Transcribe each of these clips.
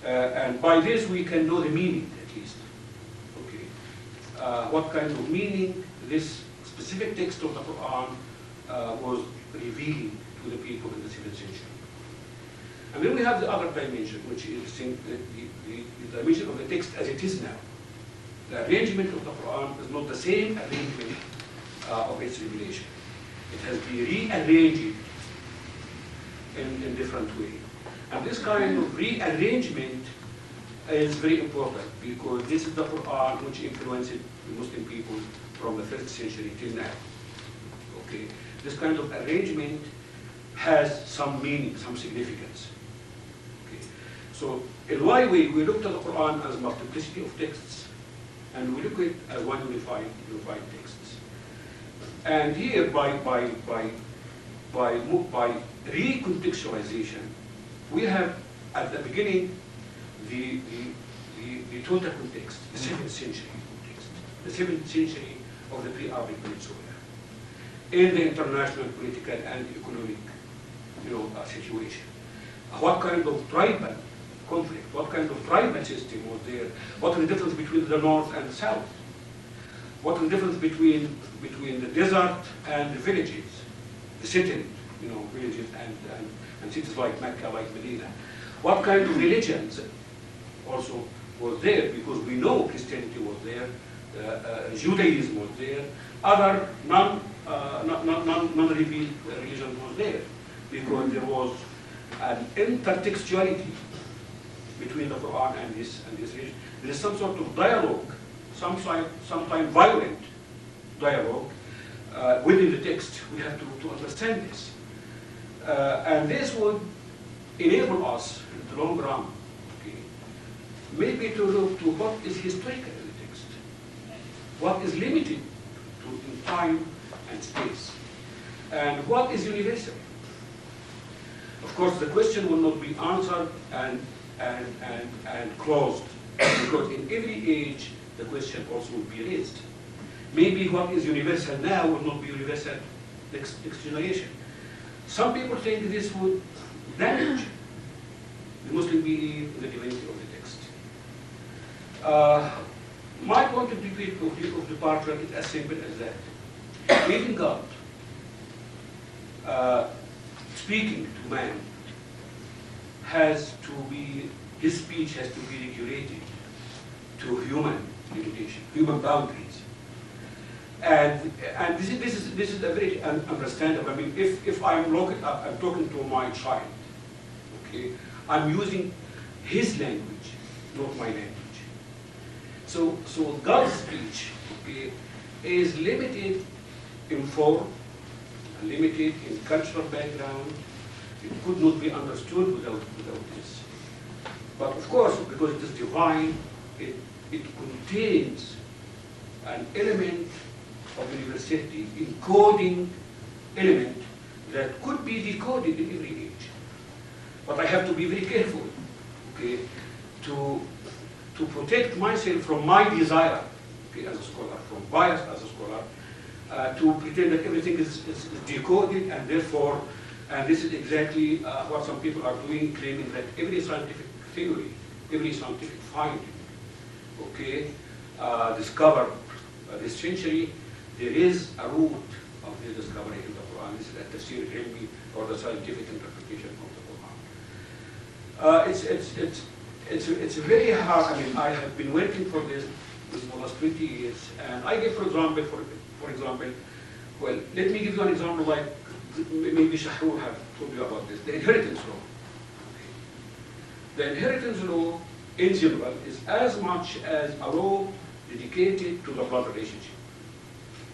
And by this we can know the meaning, at least. Okay. What kind of meaning this specific text of the Quran was revealing to the people in the 7th century. And then we have the other dimension, which is the dimension of the text as it is now. The arrangement of the Quran is not the same arrangement of its revelation. It has been rearranged in different ways. And this kind of rearrangement is very important because this is the Quran which influenced the Muslim people from the 1st century till now. Okay. This kind of arrangement has some meaning, some significance. Okay. So in one way, we look at the Quran as a multiplicity of texts, and we look at it as one unified texts. And here, by recontextualization, we have at the beginning the total context, the 7th century context, the 7th century of the pre-Arabic Peninsula, in the international political and economic, situation. What kind of tribal conflict, what kind of tribal system was there? What is the difference between the north and the south? What is the difference between the desert and the villages, the settled, villages and cities like Mecca, like Medina? What kind of religions also was there? Because we know Christianity was there, Judaism was there, other non-revealed religion was there, because there was an intertextuality between the Quran and this religion. There is some sort of dialogue, sometimes violent dialogue within the text. We have to understand this. And this would enable us, in the long run, okay, maybe to look to what is historical in the text, what is limited to in time and space, and what is universal. Of course, the question will not be answered and closed, because in every age the question also will be raised. Maybe what is universal now will not be universal next generation. Some people think this would damage the Muslim belief in the divinity of the text. My point of view of departure is as simple as that. Even God, speaking to man, his speech has to be regulated to human limitation, human boundaries. And this is a very understandable. I mean, if I'm talking to my child, okay, I'm using his language, not my language. So God's speech, okay, is limited in form, limited in cultural background. It could not be understood without this. But of course, because it is divine, it contains an element of universality, encoding element that could be decoded in every age. But I have to be very careful, okay, to protect myself from my desire, okay, as a scholar, from bias as a scholar, to pretend that everything is decoded, and therefore, and this is exactly what some people are doing, claiming that every scientific theory, every scientific finding, okay, discovered this century, there is a root of this discovery in the Quran. This is a tafsir ilmi, or the scientific interpretation of the Quran. It's very hard. I mean, I have been working for this for the last 20 years, and I give, for example, well, let me give you an example like maybe Shahrur have told you about this, the inheritance law. The inheritance law, in general, is as much as a law dedicated to the blood relationship.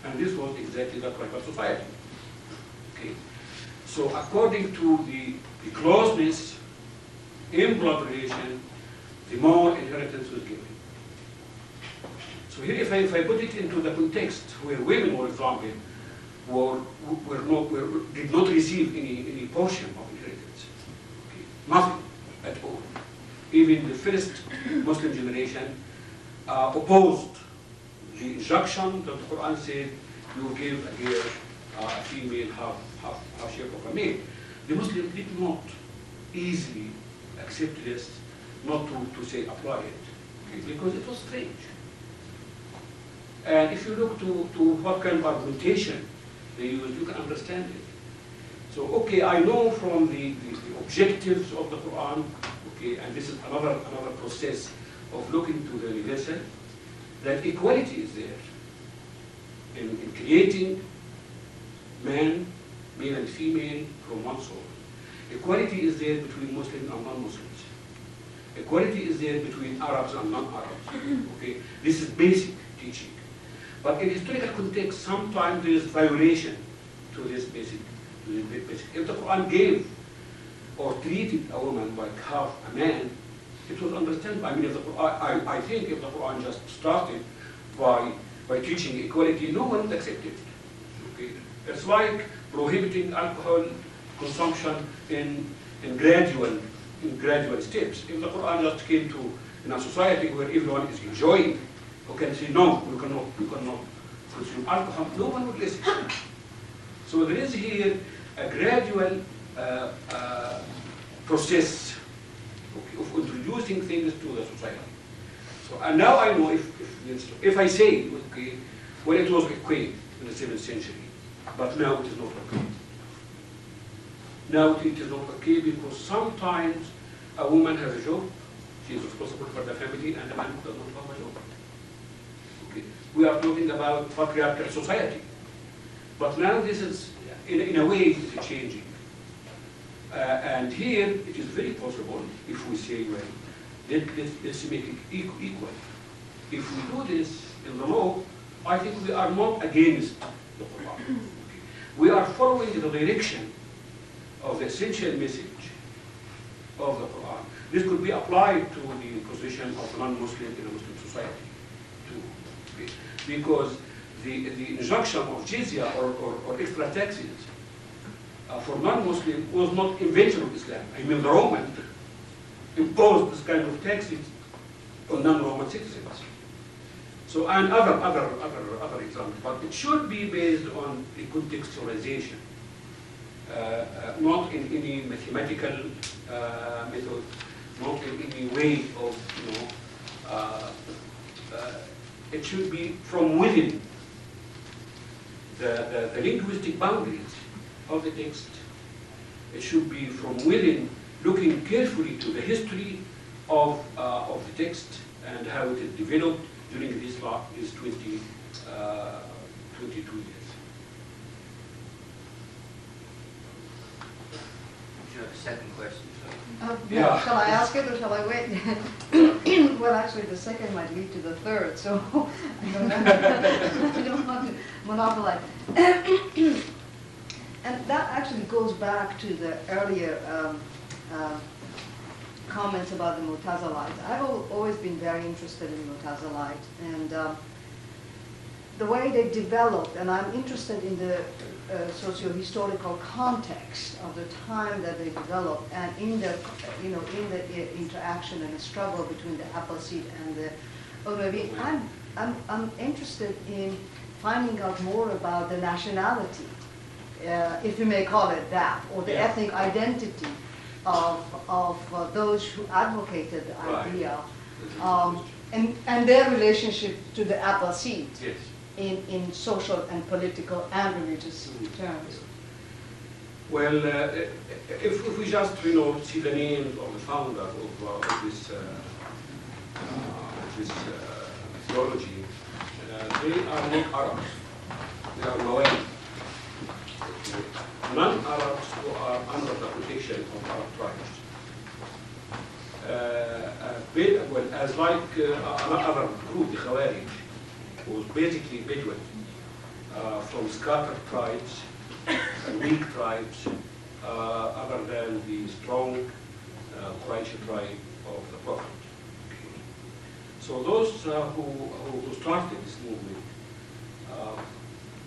And this was exactly the tribal society. Okay. So according to the closeness in blood relation, the more inheritance was given. So here, if I put it into the context where women, for example, did not receive any portion of inheritance, okay, nothing at all. Even the first Muslim generation opposed the injunction that the Quran said you give a girl a female half shape of a male. The Muslims did not easily accept this not to say apply it, okay, because it was strange. And if you look to what kind of argumentation they used, you can understand it. So, okay, I know from the objectives of the Quran, okay, and this is another process of looking to the universal, that equality is there in creating man, male and female from one soul. Equality is there between Muslims and non-Muslims. Equality is there between Arabs and non-Arabs. Okay, this is basic teaching. But in historical context, sometimes there is violation to this basic. If the Quran gave or treated a woman like half a man, it was understandable. I mean, if the Quran, I think if the Quran just started by teaching equality, no one would accept it. Okay? It's like prohibiting alcohol consumption in gradual steps. If the Quran just came to in a society where everyone is enjoying, who can say no, you cannot consume alcohol, no one would listen. So there is here a gradual process of introducing things to the society. So, and now I know if I say, okay, well, it was okay in the 7th century, but now it is not okay. Now it is not okay because sometimes a woman has a job, she is responsible for the family, and a man does not have a job. Okay. We are talking about patriarchal society, but now this is, in a way, it is changing. And here, it is very possible if we say, well, let's make it equal. If we do this in the law, I think we are not against the Quran. Okay. We are following the direction of the essential message of the Quran. This could be applied to the position of non-Muslim in a Muslim society too. Okay. Because the injunction of jizya or extra taxes for non-Muslim was not invention of Islam. I mean, the Romans imposed this kind of taxes on non-Roman citizens. So, and other examples, but it should be based on the contextualization, not in any mathematical method, not in any way of, it should be from within the linguistic boundaries of the text. It should be from within, looking carefully to the history of the text and how it is developed during these 22 years. You have a second question? Yeah. Shall I ask it or shall I wait? Well, actually, the second might lead to the third, so I don't want to monopolize. And that actually goes back to the earlier comments about the Mu'tazilites. I've always been very interested in Mu'tazilites and the way they developed, and I'm interested in the socio-historical context of the time that they developed, and in the interaction and the struggle between the Abbasid and the Umayyad. I'm interested in finding out more about the nationality, if you may call it that, or the ethnic identity of those who advocated the idea, and their relationship to the Abbasid. Yes. In social and political and religious terms. Well, if we just see the names of the founder of this theology, they are not Arabs. They are Mawali. Non-Arabs who are under the protection of Arab tribes. Well, as like another group, the Khawarij, was basically Bedouin from scattered tribes and weak tribes, other than the strong Quraysh tribe of the Prophet. Okay. So those who started this movement,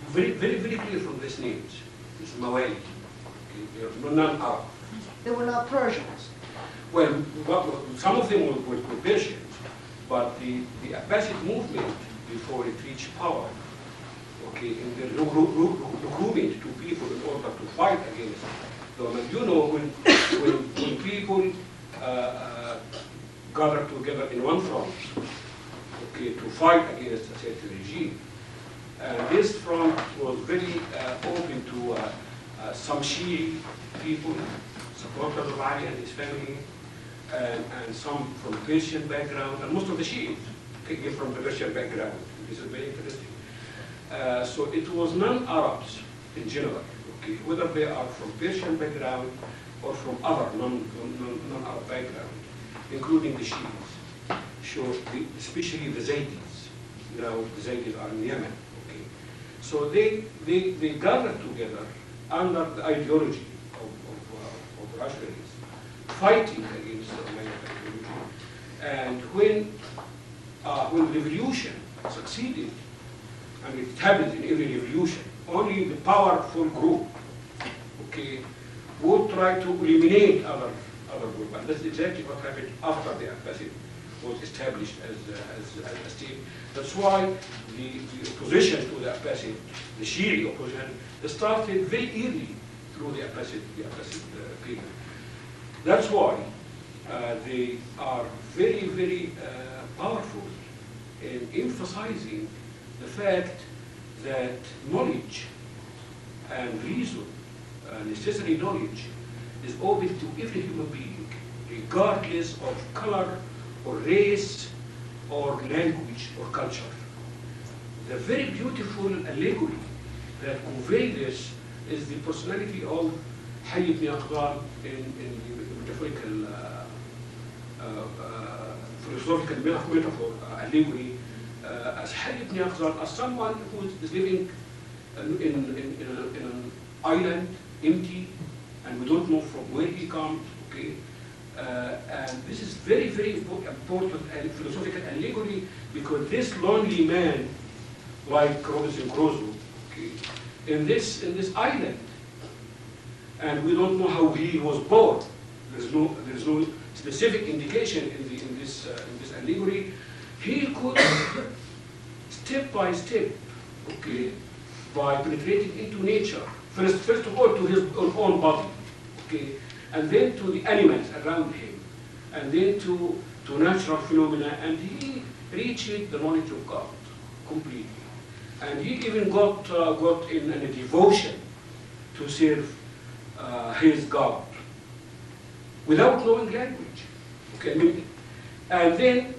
very clear from these names, it's Mawali. Okay. They're non-Arab. They were not Persians. Well, some of them were Persians, but the Abbasid movement, before it reached power, okay, in the recruitment to people in order to fight against government. When people gathered together in one front, okay, to fight against a certain regime. And this front was very open to some Shi'i people, supporters of Ali and his family, and some from Persian background, and most of the Shiites came from the Persian background. This is very interesting. So it was non-Arabs in general, okay, whether they are from Persian background or from other non-Arab background, including the Shiites, especially the Zaydis. Now the Zaydis are in Yemen. Okay, so they gathered together under the ideology of Rashidis, fighting against the Umayyad ideology. And when revolution succeeded, and it happens in every revolution, only the powerful group, okay, would try to eliminate other group, and that's exactly what happened after the Abbasid was established as a state. That's why the opposition to the Abbasid, the Shi'i opposition, started very early through the Abbasid period. That's why they are very, very powerful in emphasizing the fact that knowledge and reason, necessary knowledge, is open to every human being, regardless of color or race or language or culture. The very beautiful allegory that conveys this is the personality of Hayy ibn Aqdal in the philosophical metaphor allegory, as Hayy ibn Aqdal, as someone who is living in an island, empty, and we don't know from where he comes, okay? And this is very, very important philosophical allegory, because this lonely man, like Robinson Crusoe, okay, in this island, and we don't know how he was born. There's no specific indication in this allegory. He could step by step, okay, by penetrating into nature. First of all, to his own body, okay, and then to the animals around him, and then to natural phenomena, and he reached the knowledge of God completely. And he even got in a devotion to serve his God without knowing language. Okay, and then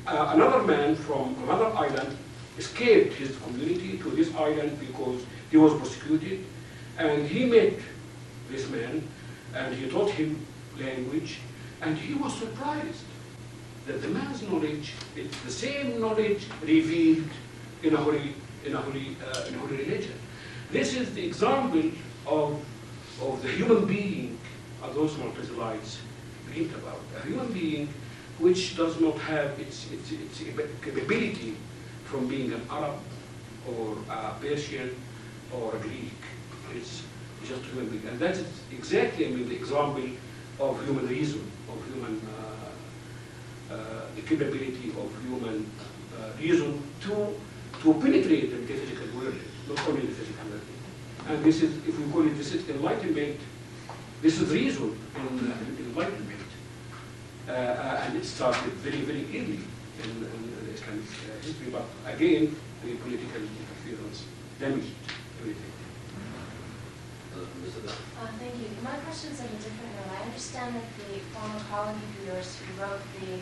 another man from another island escaped his community to this island because he was persecuted, and he met this man, and he taught him language, and he was surprised that the man's knowledge is the same knowledge revealed in a holy religion. This is the example of the human being, as those Mu'tazilites dreamed about. A human being which does not have its capability from being an Arab or a Persian or a Greek. It's just a human being. And that is exactly, the example of human reason, of human, the capability of human reason to penetrate the metaphysical world, not only the physical world. And this is, if we call it, this is enlightenment, this is reason in enlightenment. And it started very, very early in Islamic history, but again, the political interference damaged everything. Thank you. My question is on a different note. I understand that the former colleague of yours who wrote the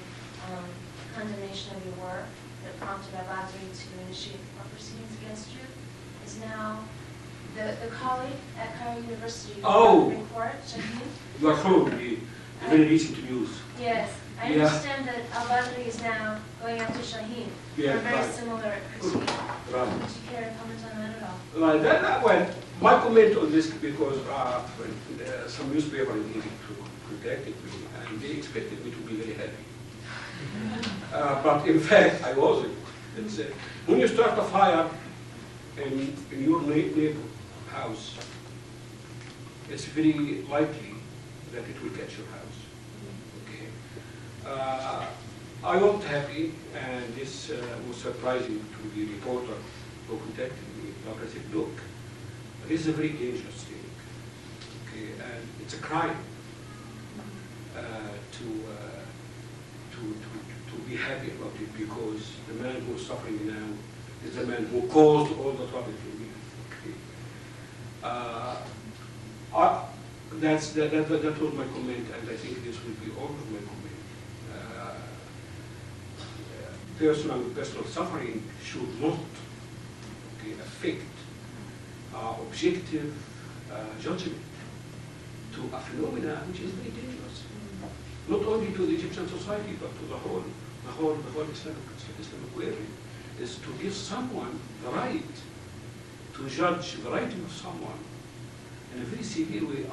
condemnation of your work that prompted Al-Badri to initiate proceedings against you is now the colleague at Cairo University. Oh! Report, Shaheen? You are following the very recent news. Yes. I understand that Al-Badri is now going after Shaheen for a very similar critique. Right. Would you care to comment on that at all? Well, my comment on this, because some newspaper in Egypt contacted me, and they expected me to be very happy. But in fact, I wasn't. When you start a fire in your neighbor house, it's very likely that it will catch your house. Okay. I wasn't happy, and this was surprising to the reporter who contacted me. Like I said, look, this is a very dangerous thing. Okay, and it's a crime to be happy about it, because the man who's suffering now is the man who caused all the trouble to me. Okay. That was my comment, and I think this will be all of my comment. Personal suffering should not affect objective judgment to a phenomena which is very dangerous, not only to the Egyptian society but to the whole Islamic world, is to give someone the right to judge the writing of someone in a very severe way.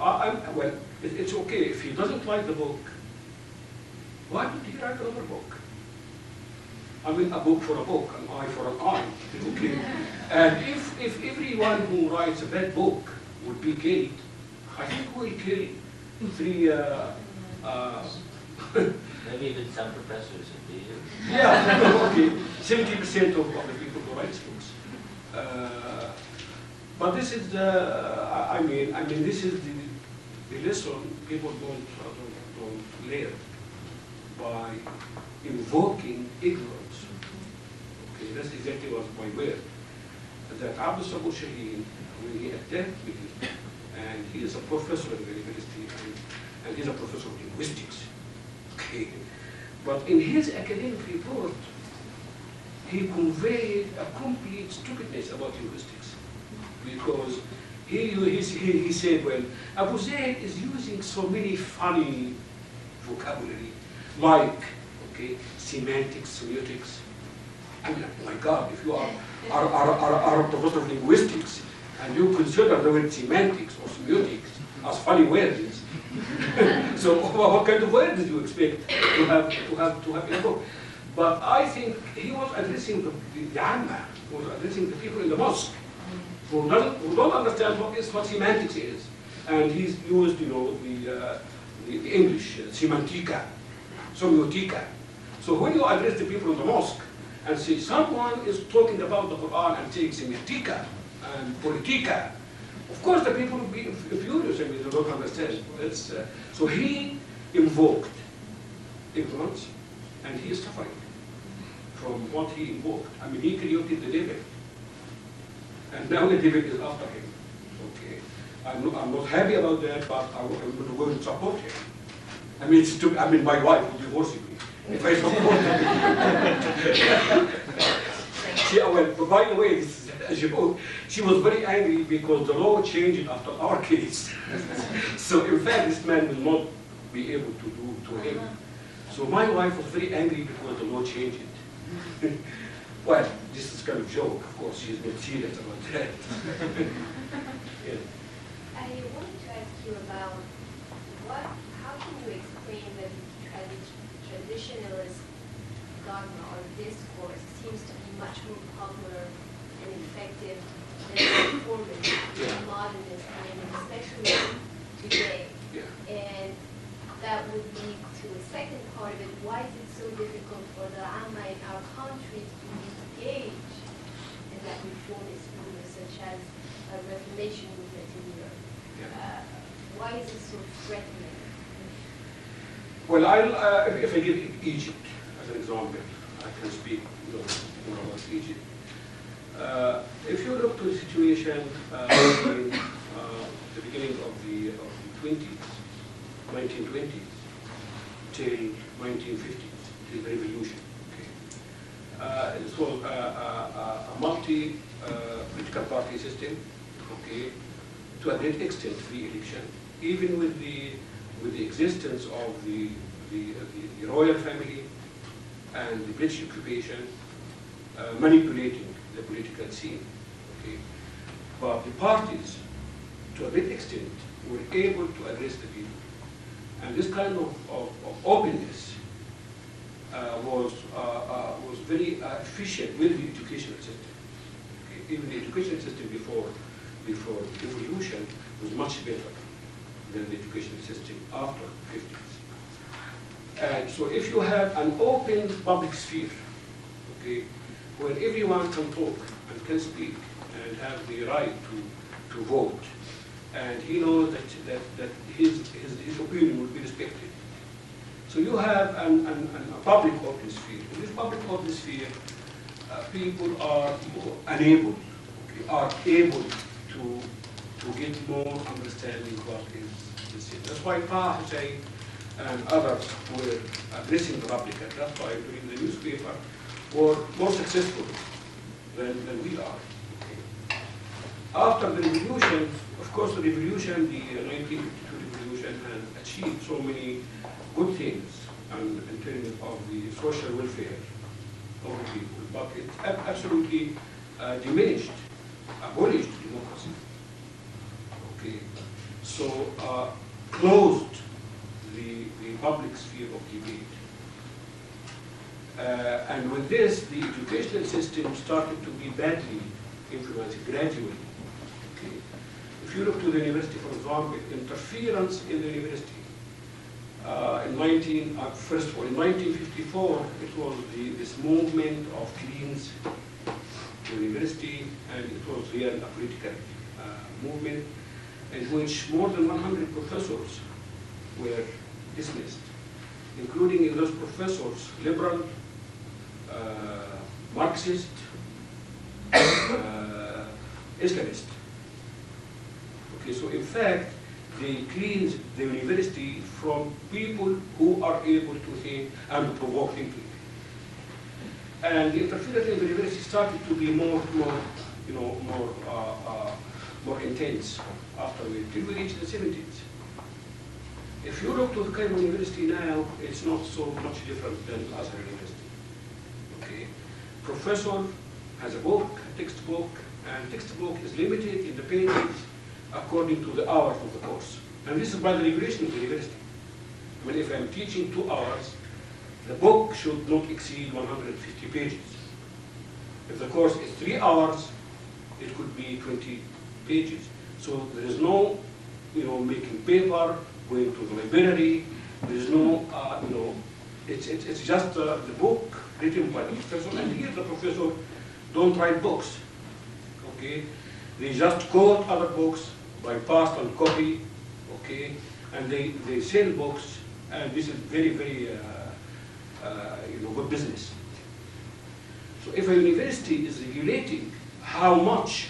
Well, it's okay if he doesn't like the book. Why don't he write another book? I mean, a book for a book, an eye for an eye. Okay. And if everyone who writes a bad book would be killed, I think we'll kill 3. Maybe even some professors in the year. Yeah, okay. 70% of the people who write books. But this is I mean, this is the lesson people don't learn by invoking ignorance. Okay, that's exactly what my word. That Abdul Sabur Shaheen, when he attacked me, and he is a professor at the university, and he's a professor of linguistics. Okay. But in his academic report, he conveyed a complete stupidness about linguistics. Because he said, well, Abu Zayd is using so many funny vocabulary, like, semantics, semiotics. I mean, oh my God, if you are a professor of linguistics and you consider the word semantics or semiotics as funny words, so what kind of words do you expect to have in a book? But I think he was addressing the Amma, he was addressing the people in the mosque who don't understand what semantics is, and he's used, the English semantica, semiotica. So when you address the people in the mosque and say someone is talking about the Quran and saying semantica and politica, of course the people will be furious. I mean, they don't understand. So he invoked ignorance, and he is suffering from what he invoked. I mean, he created the devil, and now the devil is after him. Okay, I'm not happy about that, but I'm going to support him. I mean, my wife will divorce me if I support him. Well, by the way, she was very angry because the law changed after our case. So in fact, this man will not be able to do to him. So my wife was very angry because the law changed it. Well, this is kind of joke, of course. She's not serious about that. Yeah. I wanted to ask you about how can you explain that traditionalist dogma or discourse seems to be much more popular and effective than reformist and modernist, especially today. Yeah. And that would lead to a second part of it. Why is it so difficult for the Amma in our country to engage in that reformist movement, such as a Reformation movement in Europe? Yeah. Why is it so threatening? Well, if I give Egypt as an example, I can speak more about Egypt. If you look to the situation in the beginning of the 1920s till 1950s, till the revolution. Okay. This was a multi-political party system. Okay, to a great extent, free election, even with the existence of the royal family and the British occupation manipulating the political scene. Okay. But the parties, to a great extent, were able to address the people. And this kind of openness was very efficient with the educational system. Okay. Even the educational system before the revolution was much better than the educational system after the 50s. And so if you have an open public sphere, okay, where everyone can talk and can speak and have the right to vote, and he knows that his opinion will be respected. So you have a public open sphere public policy sphere, people are unable, are able to get more understanding what is this. That's why Pa Hussein and others were addressing the public, and that's why during the newspaper were more successful than we are. After the revolution, of course, the revolution, the 1952 revolution, has achieved so many good things in terms of the social welfare of the people, but it absolutely diminished, abolished democracy. Okay, so closed the public sphere of debate. And with this, the educational system started to be badly influenced gradually. Okay. If you look to the university, for example, interference in the university. First of all, in 1954, it was this movement of cleans university, and it was really a political movement in which more than 100 professors were dismissed, including in those professors liberal, Marxist, Islamist. Okay, so in fact, they cleaned the university from people who are able to think and to provoke thinking. And the interference in the university started to be more intense after we reached the 70s. If you look to the Cairo University now, it's not so much different than other university. Okay, professor has a book, a textbook, and textbook is limited in the pages according to the hours of the course. And this is by the regulation of the university. I mean, if I'm teaching 2 hours, the book should not exceed 150 pages. If the course is 3 hours, it could be 20 pages. So there is no, making paper, going to the library. There is no, it's just the book written by the professor. And here the professor don't write books. Okay, they just quote other books by paste and copy. Okay, and they sell books, and this is very, very good business. So if a university is regulating how much